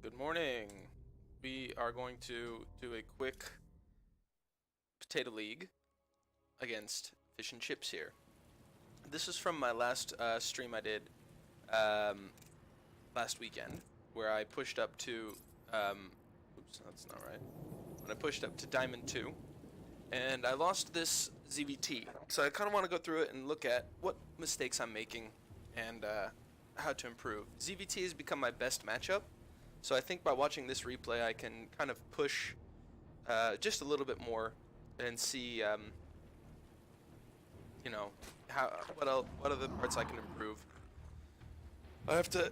Good morning. We are going to do a quick potato league against fish and chips here. This is from my last stream I did last weekend, where I pushed up to, oops, that's not right. When I pushed up to Diamond 2, and I lost this ZvT. So I kind of want to go through it and look at what mistakes I'm making and how to improve. ZvT has become my best matchup. So I think by watching this replay, I can kind of push just a little bit more and see, you know, what other parts I can improve. I have to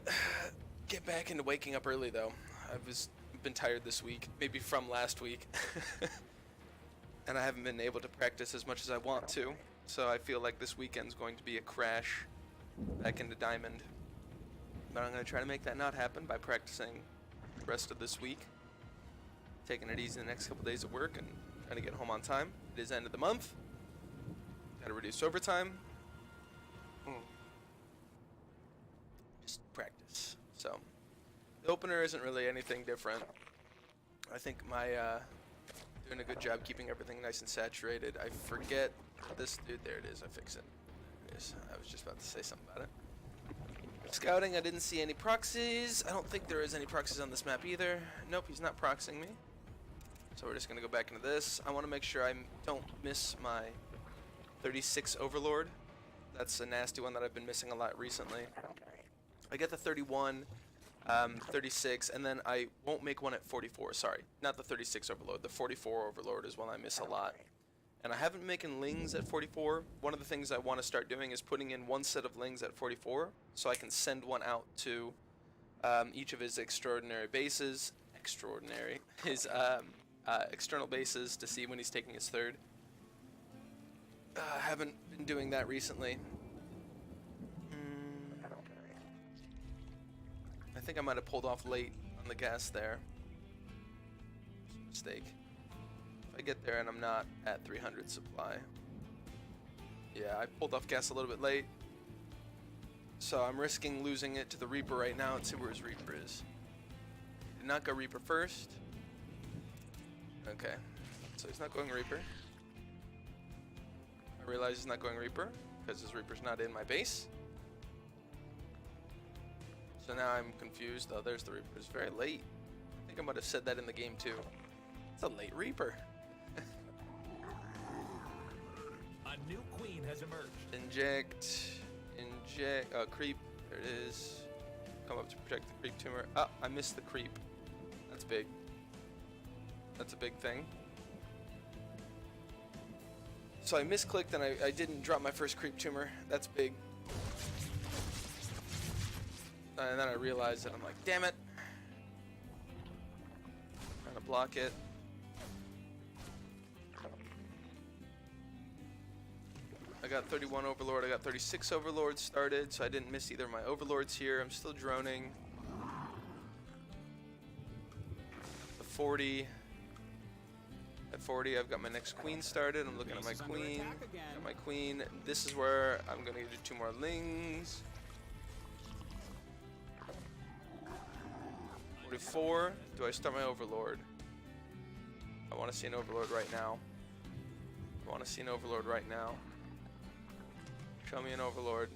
get back into waking up early though. I've been tired this week, maybe from last week, and I haven't been able to practice as much as I want to. So I feel like this weekend's going to be a crash back into Diamond. But I'm going to try to make that not happen by practicing the rest of this week, taking it easy the next couple days at work, and trying to get home on time. It is end of the month. Got to reduce overtime. Just practice. So the opener isn't really anything different. I think my doing a good job keeping everything nice and saturated. I forget this dude. There it is. I fix it. There it is. I was just about to say something about it. Scouting, I didn't see any proxies. I don't think there is any proxies on this map either. Nope, he's not proxying me. So we're just going to go back into this. I want to make sure I don't miss my 36 Overlord. That's a nasty one that I've been missing a lot recently. I get the 31, 36, and then I won't make one at 44. Sorry, not the 36 Overlord. The 44 Overlord is one I miss a lot. And I haven't been making lings at 44. One of the things I want to start doing is putting in one set of lings at 44, so I can send one out to each of his extraordinary bases. His external bases to see when he's taking his third. I haven't been doing that recently. I think I might have pulled off late on the gas there. Mistake. I get there and I'm not at 300 supply. Yeah, I pulled off gas a little bit late. So I'm risking losing it to the Reaper right now. Let's see where his Reaper is. Did not go Reaper first. Okay, so he's not going Reaper. I realize he's not going Reaper because his Reaper's not in my base. So now I'm confused. Oh, there's the Reaper. It's very late. I think I might have said that in the game too. It's a late Reaper. A new queen has emerged. Inject, creep, there it is. Come up to protect the creep tumor. Oh, I missed the creep. That's big. That's a big thing. So I misclicked and I didn't drop my first creep tumor. That's big. And then I realized it. I'm like, damn it. Trying to block it. I got 31 Overlord, I got 36 Overlords started, so I didn't miss either of my Overlords here. I'm still droning. The 40. At 40, I've got my next queen started. I'm looking at my queen. Got my queen. This is where I'm going to do 2 more lings. 44. Do I start my Overlord? I want to see an Overlord right now. I want to see an Overlord right now. Show me an Overlord.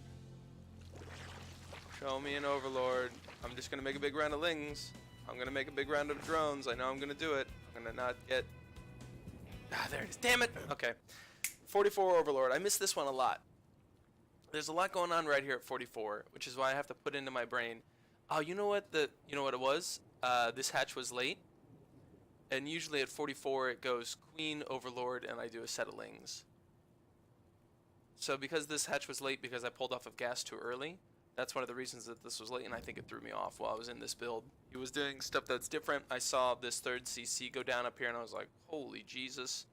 Show me an Overlord. I'm just going to make a big round of lings. I'm going to make a big round of drones. I know I'm going to do it. I'm going to not get... Ah, there it is. Damn it. Okay. 44 Overlord. I miss this one a lot. There's a lot going on right here at 44, which is why I have to put into my brain. Oh, you know what it was? This hatch was late. And usually at 44 it goes Queen, Overlord, and I do a set of lings. So because this hatch was late because I pulled off of gas too early, that's one of the reasons that this was late, and I think it threw me off while I was in this build. He was doing stuff that's different. I saw this third CC go down up here, and I was like, holy Jesus.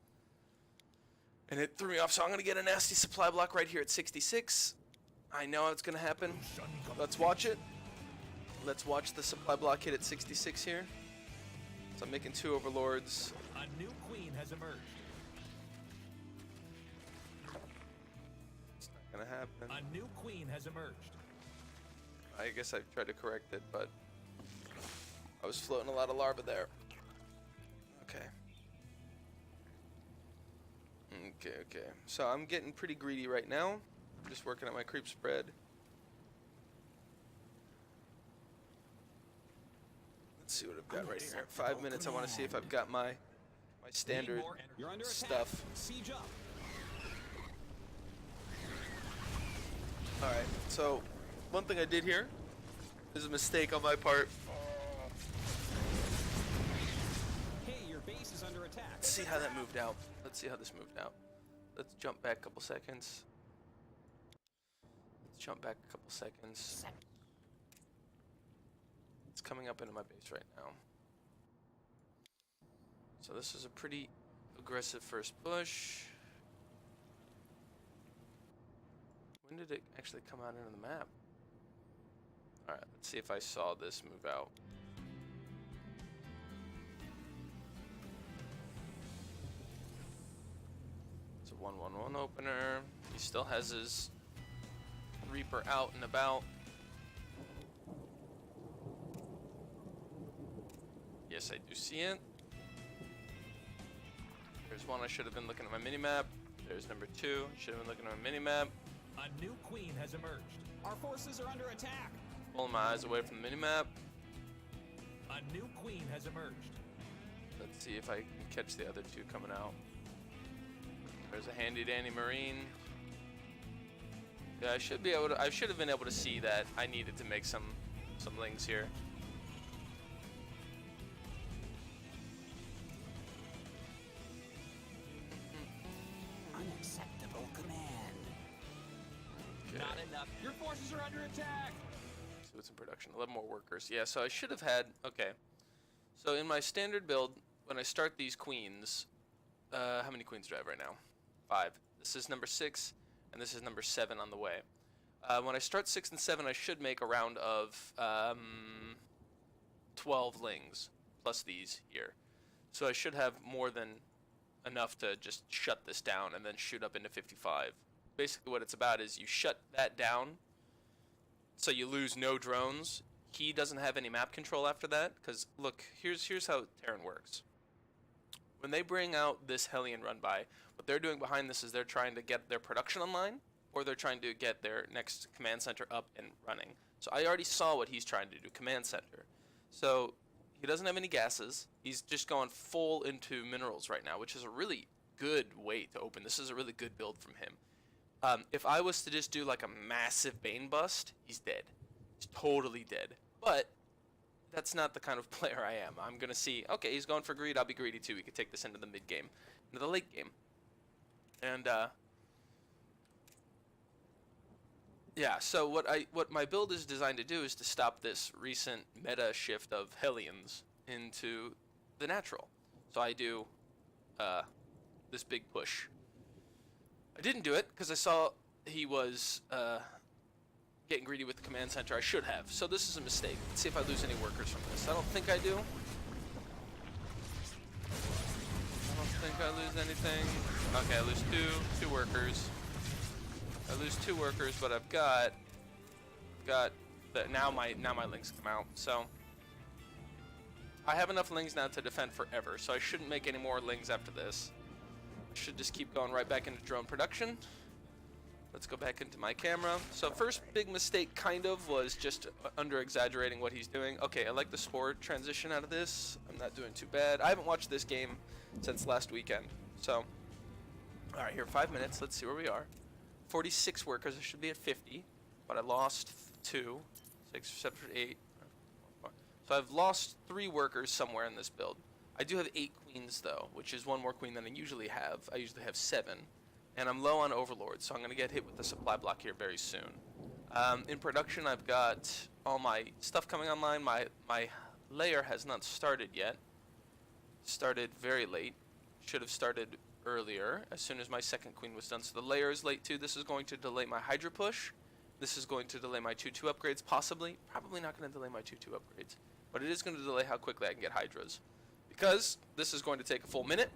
And it threw me off, so I'm going to get a nasty supply block right here at 66. I know it's going to happen. Let's watch it. Let's watch the supply block hit at 66 here. So I'm making 2 Overlords. A new queen has emerged. Gonna happen. A new queen has emerged. I guess I tried to correct it, but I was floating a lot of larvae there. Okay. Okay. So I'm getting pretty greedy right now. I'm just working on my creep spread. Let's see what I've got right here. 5 minutes. I want to see if I've got my standard stuff. Siege up. All right. So one thing I did here is a mistake on my part. Hey, your base is under attack. Let's see how that moved out. Let's see how this moved out. Let's jump back a couple seconds. It's coming up into my base right now. So this is a pretty aggressive first push. When did it actually come out into the map? Alright, let's see if I saw this move out. It's a 1-1-1 opener. He still has his Reaper out and about. Yes, I do see it. There's one. I should have been looking at my minimap. There's number 2. Should have been looking at my minimap. A new queen has emerged. Our forces are under attack. Pulling my eyes away from the minimap. A new queen has emerged. Let's see if I can catch the other 2 coming out. There's a handy dandy marine. Yeah, I should be able to. I should have been able to see that I needed to make some lings here. Unacceptable command. Okay. Not enough. Your forces are under attack. See what's in production. 11 more workers. Yeah, so I should have had. Okay. So in my standard build, when I start these queens, how many queens do I have right now? 5. This is number 6, and this is number 7 on the way. When I start 6 and 7, I should make a round of 12 lings, plus these here. So I should have more than enough to just shut this down and then shoot up into 55. Basically what it's about is you shut that down, so you lose no drones. He doesn't have any map control after that, because look, here's how Terran works. When they bring out this Hellion run by, what they're doing behind this is they're trying to get their production online, or they're trying to get their next command center up and running. So I already saw what he's trying to do, command center. So he doesn't have any gases. He's just going full into minerals right now, which is a really good way to open. This is a really good build from him. If I was to just do like a massive Bane bust, he's dead. He's totally dead. But that's not the kind of player I am. I'm going to see, okay, he's going for greed, I'll be greedy too. We could take this into the mid game, into the late game. And yeah, so what my build is designed to do is to stop this recent meta shift of Hellions into the natural. So I do this big push. I didn't do it because I saw he was getting greedy with the command center. I should have. So this is a mistake. Let's see if I lose any workers from this. I don't think I do. I don't think I lose anything. Okay, I lose two workers. I lose 2 workers, but I've got the, now my lings come out. So I have enough lings now to defend forever. So I shouldn't make any more lings after this. I should just keep going right back into drone production. Let's go back into my camera. So first big mistake kind of was just under exaggerating what he's doing. Okay, I like the spore transition out of this. I'm not doing too bad. I haven't watched this game since last weekend. So all right, here 5 minutes. Let's see where we are. 46 workers. I should be at 50, but I lost 2, 6, 7, 8. So I've lost 3 workers somewhere in this build. I do have 8 queens though, which is 1 more queen than I usually have. I usually have 7, and I'm low on overlords, so I'm going to get hit with the supply block here very soon. In production, I've got all my stuff coming online. My layer has not started yet. Started very late. Should have started earlier, as soon as my second queen was done. So the layer is late too. This is going to delay my Hydra push. This is going to delay my 2-2 upgrades, possibly. Probably not going to delay my 2-2 upgrades, but it is going to delay how quickly I can get Hydras, because this is going to take a full minute,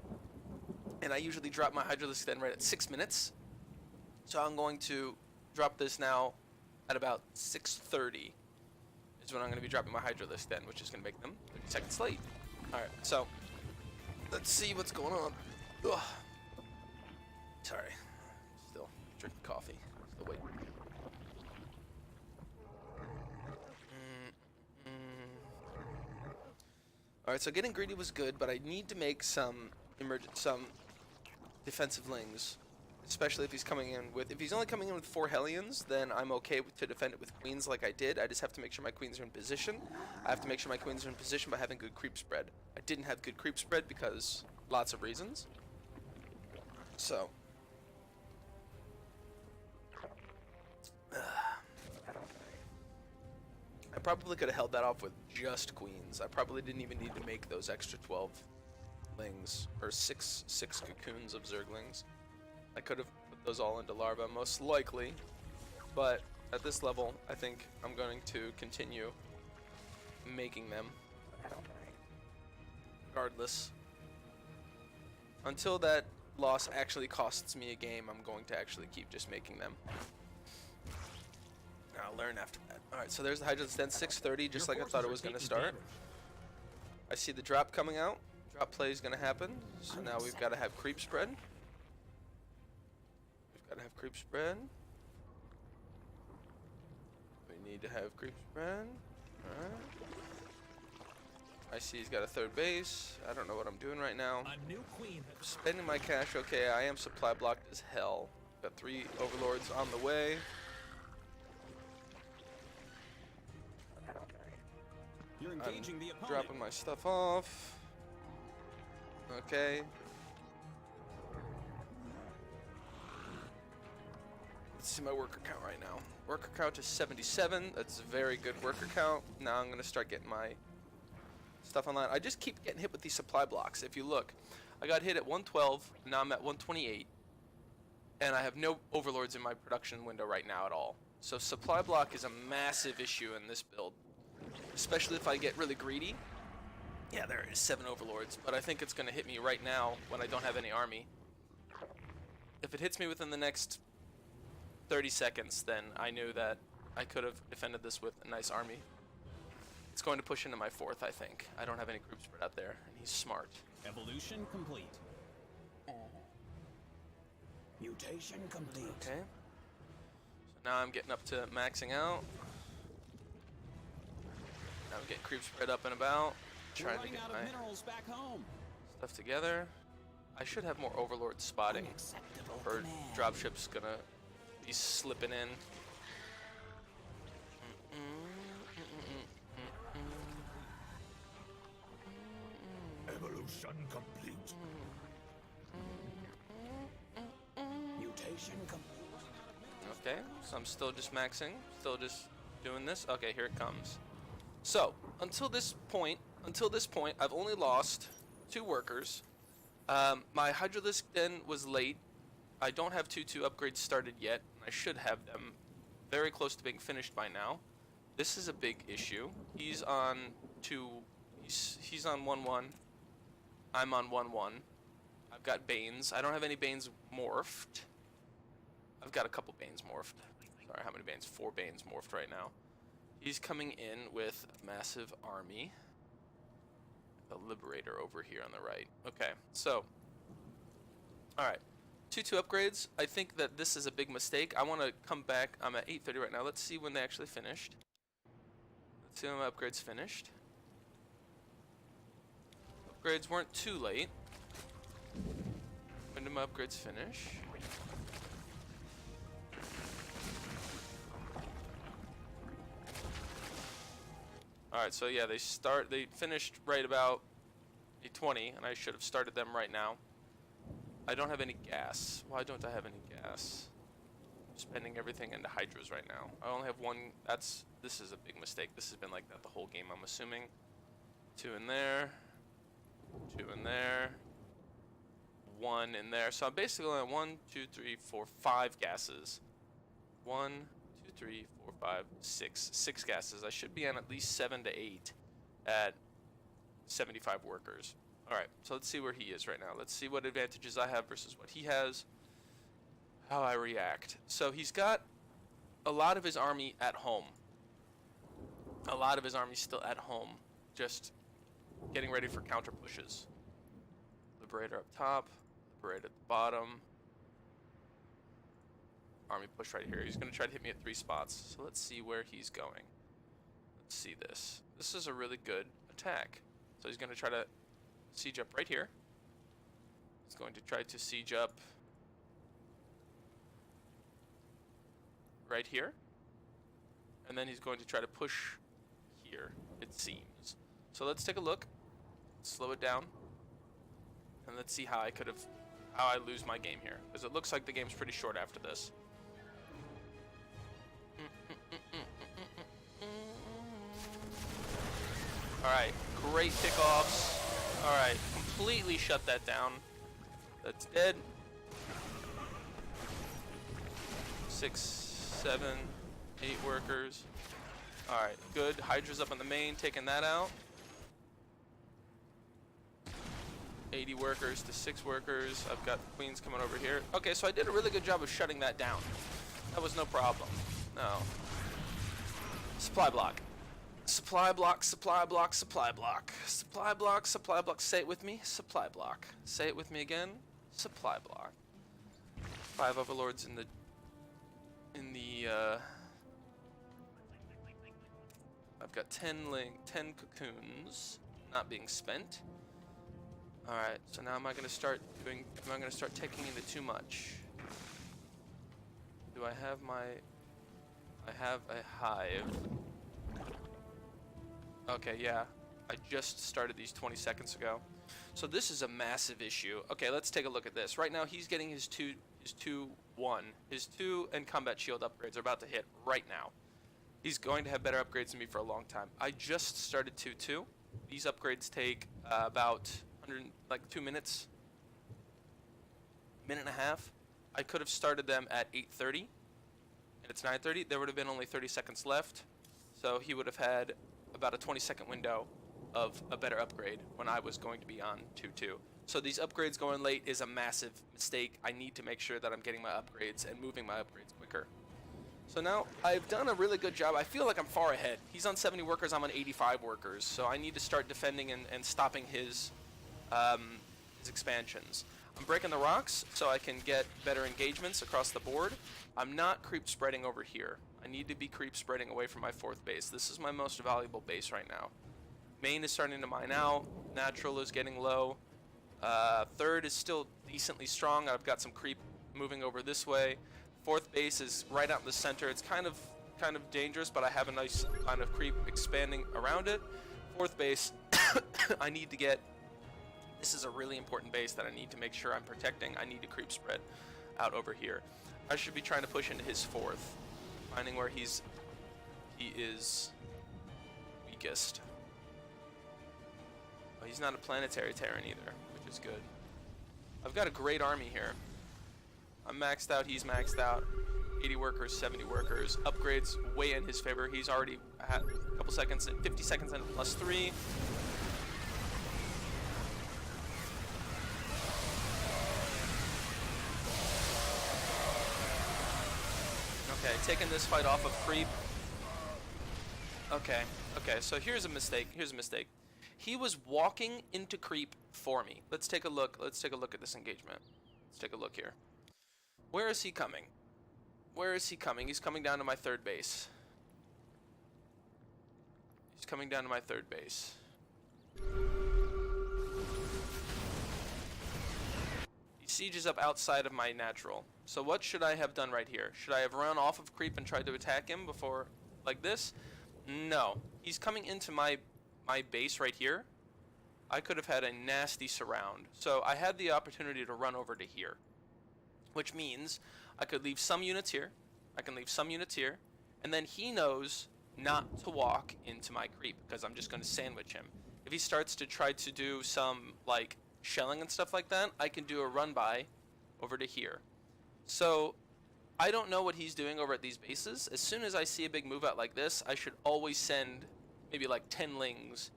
and I usually drop my Hydra list then right at 6 minutes. So I'm going to drop this now at about 6:30, is when I'm going to be dropping my Hydralisk then, which is going to make them 30 seconds late. Alright, so let's see what's going on. Ugh. Sorry. Still drinking coffee. Still waiting. Alright, so getting greedy was good, but I need to make some defensive lings. Especially if he's coming in with... If he's only coming in with 4 Hellions, then I'm okay to defend it with queens like I did. I just have to make sure my queens are in position. I have to make sure my queens are in position by having good creep spread. I didn't have good creep spread because lots of reasons. So... I probably could have held that off with just queens. I probably didn't even need to make those extra 12 lings, or six cocoons of zerglings. I could have put those all into larvae, most likely, but at this level, I think I'm going to continue making them, regardless. Until that loss actually costs me a game, I'm going to actually keep just making them. I'll learn after that. Alright, so there's the Hydralisk then, 6:30, just like I thought it was going to start. I see the drop coming out. Drop play is going to happen. So now we've got to have creep spread. We've got to have creep spread. We need to have creep spread. Alright. I see he's got a third base. I don't know what I'm doing right now. A new queen I'm spending my cash. Okay, I am supply blocked as hell. Got 3 overlords on the way. You're engaging the opponent. Dropping my stuff off. Okay. Let's see my worker count right now. Worker count is 77. That's a very good worker count. Now I'm going to start getting my stuff online. I just keep getting hit with these supply blocks. If you look, I got hit at 112. Now I'm at 128. And I have no overlords in my production window right now at all. So supply block is a massive issue in this build. Especially if I get really greedy. Yeah, there is 7 overlords, but I think it's going to hit me right now when I don't have any army. If it hits me within the next 30 seconds, then I knew that I could have defended this with a nice army. It's going to push into my 4th, I think. I don't have any group spread out there, and he's smart. Evolution complete. Mutation complete. Okay. So now I'm getting up to maxing out. Now I'm getting creep spread up and about. Trying to get my minerals back home. stuff together. I should have more overlord spotting. Or dropship's gonna be slipping in. Evolution complete. Mutation complete. Okay, so I'm still just maxing, still just doing this. Okay, here it comes. So, until this point, I've only lost 2 workers. My Hydralisk den was late. I don't have 2-2 upgrades started yet. I should have them very close to being finished by now. This is a big issue. He's on 2. He's on 1-1. I'm on 1-1. I've got Banes. I don't have any Banes morphed. I've got a couple Banes morphed. Sorry, how many Banes? 4 Banes morphed right now. He's coming in with a massive army. The Liberator over here on the right. Okay, so. Alright. 2-2 upgrades. I think that this is a big mistake. I want to come back. I'm at 8:30 right now. Let's see when they actually finished. Let's see when my upgrades finished. Upgrades weren't too late. When did my upgrades finish? Alright, so yeah, they finished right about 8:20, and I should have started them right now. I don't have any gas. Why don't I have any gas? I'm spending everything into Hydras right now. I only have 1. This is a big mistake. This has been like that the whole game, I'm assuming. 2 in there. 2 in there. 1 in there. So I'm basically on 1, 2, 3, 4, 5 gases. 1, 2, 3, 4, 5, 6. 6 gases. I should be on at least 7 to 8 at 75 workers. Alright, so let's see where he is right now. Let's see what advantages I have versus what he has. How I react. So he's got a lot of his army at home. A lot of his army's still at home, just getting ready for counter pushes. Liberator up top, Liberator at the bottom. Army push right here. He's going to try to hit me at 3 spots. So let's see where he's going. Let's see this. This is a really good attack. So he's going to try to siege up right here. He's going to try to siege up right here. And then he's going to try to push here, it seems. So let's take a look. Slow it down. And let's see how I lose my game here. Because it looks like the game's pretty short after this. Alright, great pickoffs. Alright, completely shut that down. That's dead. 6, 7, 8 workers. Alright, good. Hydra's up on the main, taking that out. 80 workers to 6 workers. I've got queens coming over here. Okay, so I did a really good job of shutting that down. That was no problem. No. Supply block. Supply block, supply block, supply block. Supply block, supply block. Say it with me. Supply block. Say it with me again. Supply block. 5 overlords in the I've got 10 cocoons not being spent. Alright, so now am I gonna start taking into too much? Do I have I have a hive. Okay, yeah. I just started these 20 seconds ago. So this is a massive issue. Okay, let's take a look at this. Right now he's getting his 2 and combat shield upgrades are about to hit right now. He's going to have better upgrades than me for a long time. I just started 2-2. These upgrades take about 2 minutes. Minute and a half. I could have started them at 8:30. And it's 9:30. There would have been only 30 seconds left. So he would have had about a 20-second window of a better upgrade when I was going to be on 2-2. So these upgrades going late is a massive mistake. I need to make sure that I'm getting my upgrades and moving my upgrades quicker. So now I've done a really good job. I feel like I'm far ahead. He's on 70 workers, I'm on 85 workers. So I need to start defending and stopping his expansions. I'm breaking the rocks so I can get better engagements across the board. I'm not creep spreading over here. I need to be creep spreading away from my 4th base. This is my most valuable base right now. Main is starting to mine out. Natural is getting low. 3rd is still decently strong. I've got some creep moving over this way. 4th base is right out in the center. It's kind of dangerous, but I have a nice line of creep expanding around it. 4th base, I need to get. This is a really important base that I need to make sure I'm protecting. I need to creep spread out over here. I should be trying to push into his 4th, finding where he is weakest. Oh, he's not a planetary Terran either, which is good. I've got a great army here. I'm maxed out, he's maxed out. 80 workers, 70 workers. Upgrades way in his favor. He's already had a couple seconds, 50 seconds and +3. Okay, taking this fight off of creep. Okay, so here's a mistake. He was walking into creep for me. Let's take a look at this engagement. Let's take a look here. Where is he coming? He's coming down to my 3rd base. He sieges up outside of my natural. So what should I have done right here? Should I have run off of creep and tried to attack him before, like this? No. He's coming into my base right here. I could have had a nasty surround. So I had the opportunity to run over to here, which means I could leave some units here. And then he knows not to walk into my creep because I'm just going to sandwich him. If he starts to try to do some like shelling and stuff like that, I can do a run by over to here. So I don't know what he's doing over at these bases. As soon as I see a big move out like this, I should always send maybe like 10 lings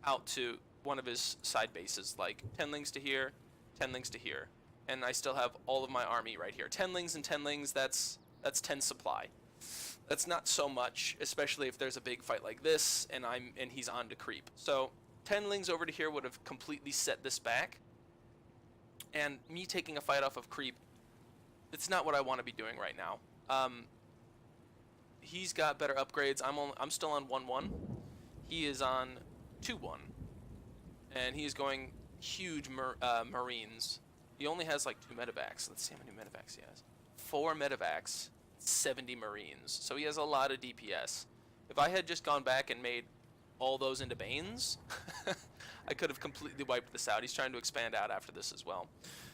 out to one of his side bases, like 10 lings to here, 10 lings to here. And I still have all of my army right here. 10 lings and 10 lings, that's 10 supply. That's not so much, especially if there's a big fight like this and he's on to creep. So 10 lings over to here would have completely set this back. And me taking a fight off of creep, it's not what I want to be doing right now. He's got better upgrades. I'm still on 1-1. He is on 2-1. And he is going huge Marines. He only has like 2 medevacs. Let's see how many medevacs he has. 4 medevacs, 70 Marines. So he has a lot of DPS. If I had just gone back and made all those into Banes, I could have completely wiped this out. He's trying to expand out after this as well.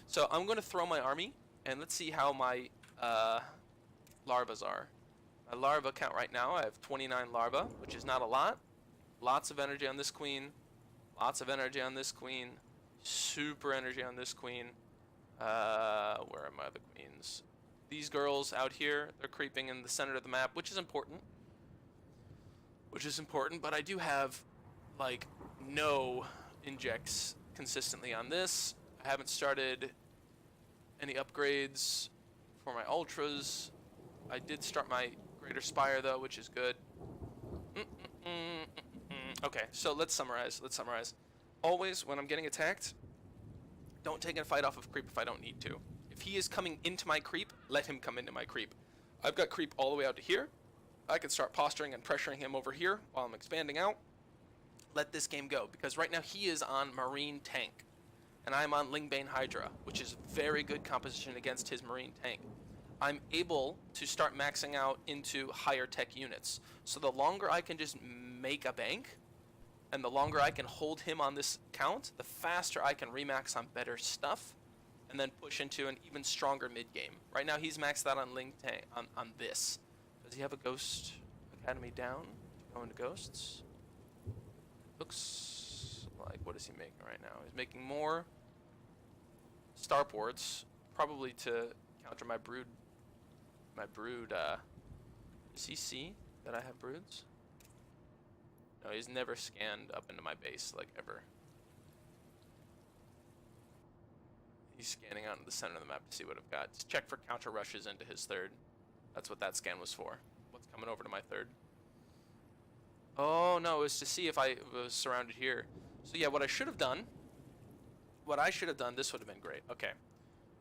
So I'm going to throw my army, and let's see how my larvas are. My larva count right now, I have 29 larvae, which is not a lot. Lots of energy on this queen. Lots of energy on this queen. Super energy on this queen. Where are my other queens? These girls out here, they're creeping in the center of the map, which is important. But I do have, like, no injects consistently on this. I haven't started any upgrades for my ultras. I did start my greater spire though, which is good. Okay, so let's summarize. Always when I'm getting attacked, don't take a fight off of creep if I don't need to. If he is coming into my creep, let him come into my creep. I've got creep all the way out to here. I can start posturing and pressuring him over here while I'm expanding out. Let this game go, because right now he is on Marine Tank, and I'm on Lingbane Hydra, which is very good composition against his Marine Tank. I'm able to start maxing out into higher tech units. So the longer I can just make a bank, and the longer I can hold him on this count, the faster I can remax on better stuff, and then push into an even stronger mid game. Right now he's maxed out on Ling Tank on this. Does he have a Ghost Academy down? Go into Ghosts. Looks like, what is he making right now? He's making more starports, probably to counter my brood. Does he see that I have broods? No, he's never scanned up into my base, like, ever. He's scanning out into the center of the map to see what I've got. Just check for counter rushes into his third. That's what that scan was for. What's coming over to my third? Oh, no, it was to see if I was surrounded here. So, yeah, what I should have done, this would have been great. Okay.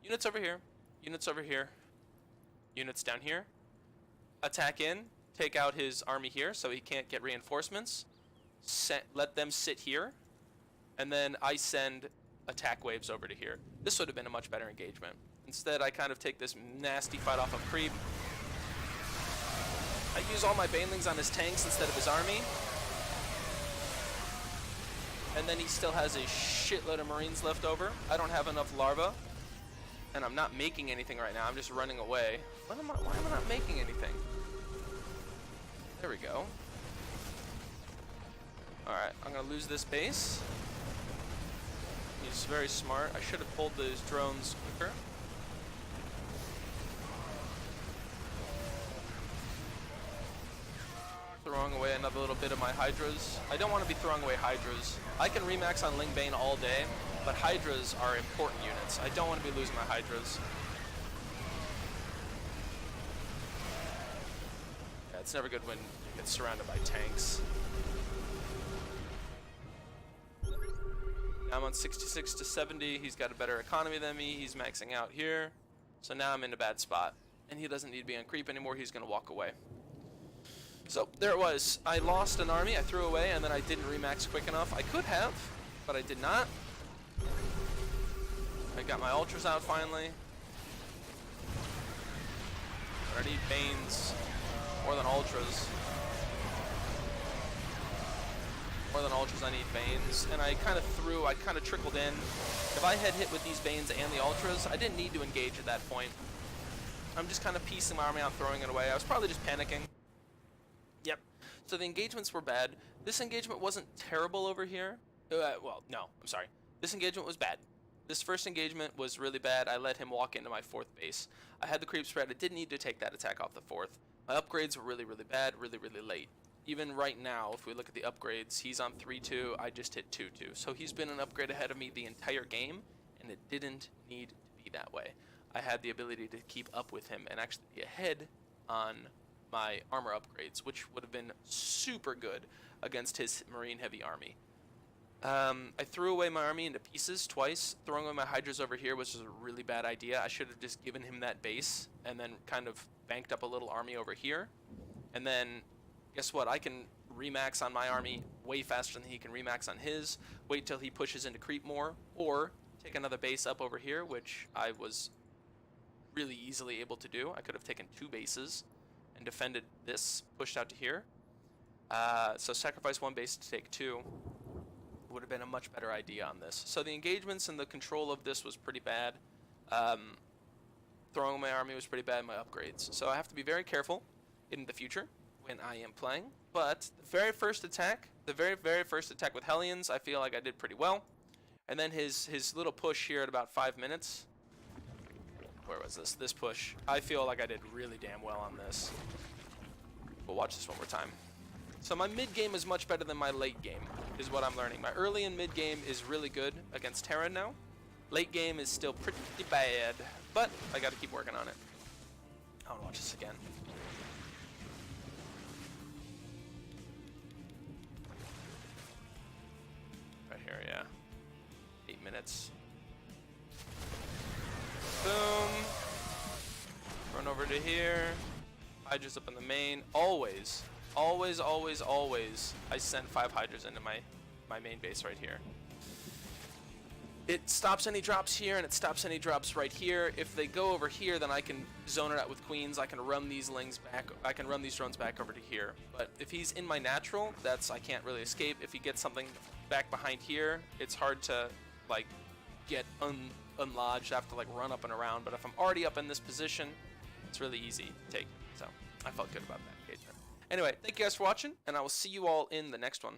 Units over here. Units over here. Units down here. Attack in. Take out his army here so he can't get reinforcements. Let them sit here. And then I send attack waves over to here. This would have been a much better engagement. Instead, I kind of take this nasty fight off of creep. I use all my banelings on his tanks instead of his army. And then he still has a shitload of Marines left over. I don't have enough larvae. And I'm not making anything right now. I'm just running away. Why am I not making anything? There we go. Alright, I'm going to lose this base. He's very smart. I should have pulled those drones quicker. Throwing away another little bit of my Hydras. I don't want to be throwing away Hydras. I can remax on Lingbane all day, but Hydras are important units. I don't want to be losing my Hydras. Yeah, it's never good when you get surrounded by tanks. Now I'm on 66 to 70. He's got a better economy than me. He's maxing out here. So now I'm in a bad spot. And he doesn't need to be on creep anymore. He's going to walk away. So there it was. I lost an army. I threw away, and then I didn't remax quick enough. I could have, but I did not. I got my ultras out finally. I need Banes more than ultras. More than ultras, I need Banes. And I kind of trickled in. If I had hit with these Banes and the ultras, I didn't need to engage at that point. I'm just kind of piecing my army out, throwing it away. I was probably just panicking. Yep. So the engagements were bad. This engagement wasn't terrible over here. Well, no, I'm sorry. This engagement was bad. This first engagement was really bad. I let him walk into my fourth base. I had the creep spread. I didn't need to take that attack off the fourth. My upgrades were really, really bad, really, really late. Even right now, if we look at the upgrades, he's on 3-2. I just hit 2-2. So he's been an upgrade ahead of me the entire game, and it didn't need to be that way. I had the ability to keep up with him and actually be ahead on my armor upgrades, which would have been super good against his Marine heavy army. I threw away my army into pieces twice. Throwing away my Hydras over here was just a really bad idea. I should have just given him that base and then kind of banked up a little army over here. And then, guess what? I can remax on my army way faster than he can remax on his. Wait till he pushes into creep more, or take another base up over here, which I was really easily able to do. I could have taken 2 bases and defended this, pushed out to here. So sacrifice 1 base to take 2 would have been a much better idea on this. So the engagements and the control of this was pretty bad. Throwing my army was pretty bad, my upgrades. So I have to be very careful in the future when I am playing. But the very first attack with Hellions, I feel like I did pretty well. And then his little push here at about 5 minutes. Where was this? This push. I feel like I did really damn well on this. We'll watch this one more time. So my mid game is much better than my late game, is what I'm learning. My early and mid game is really good against Terran now. Late game is still pretty bad, but I gotta keep working on it. I wanna watch this again. Right here, yeah. 8 minutes. Boom. Run over to here. Hydras up in the main. Always, I send 5 Hydras into my main base right here. It stops any drops here, and it stops any drops right here. If they go over here, then I can zone it out with queens. I can run these lings back. I can run these drones back over to here. But if he's in my natural, I can't really escape. If he gets something back behind here, it's hard to like get unlodged. I have to like run up and around. But if I'm already up in this position, it's really easy to take. So I felt good about that engagement. Anyway, thank you guys for watching, and I will see you all in the next one.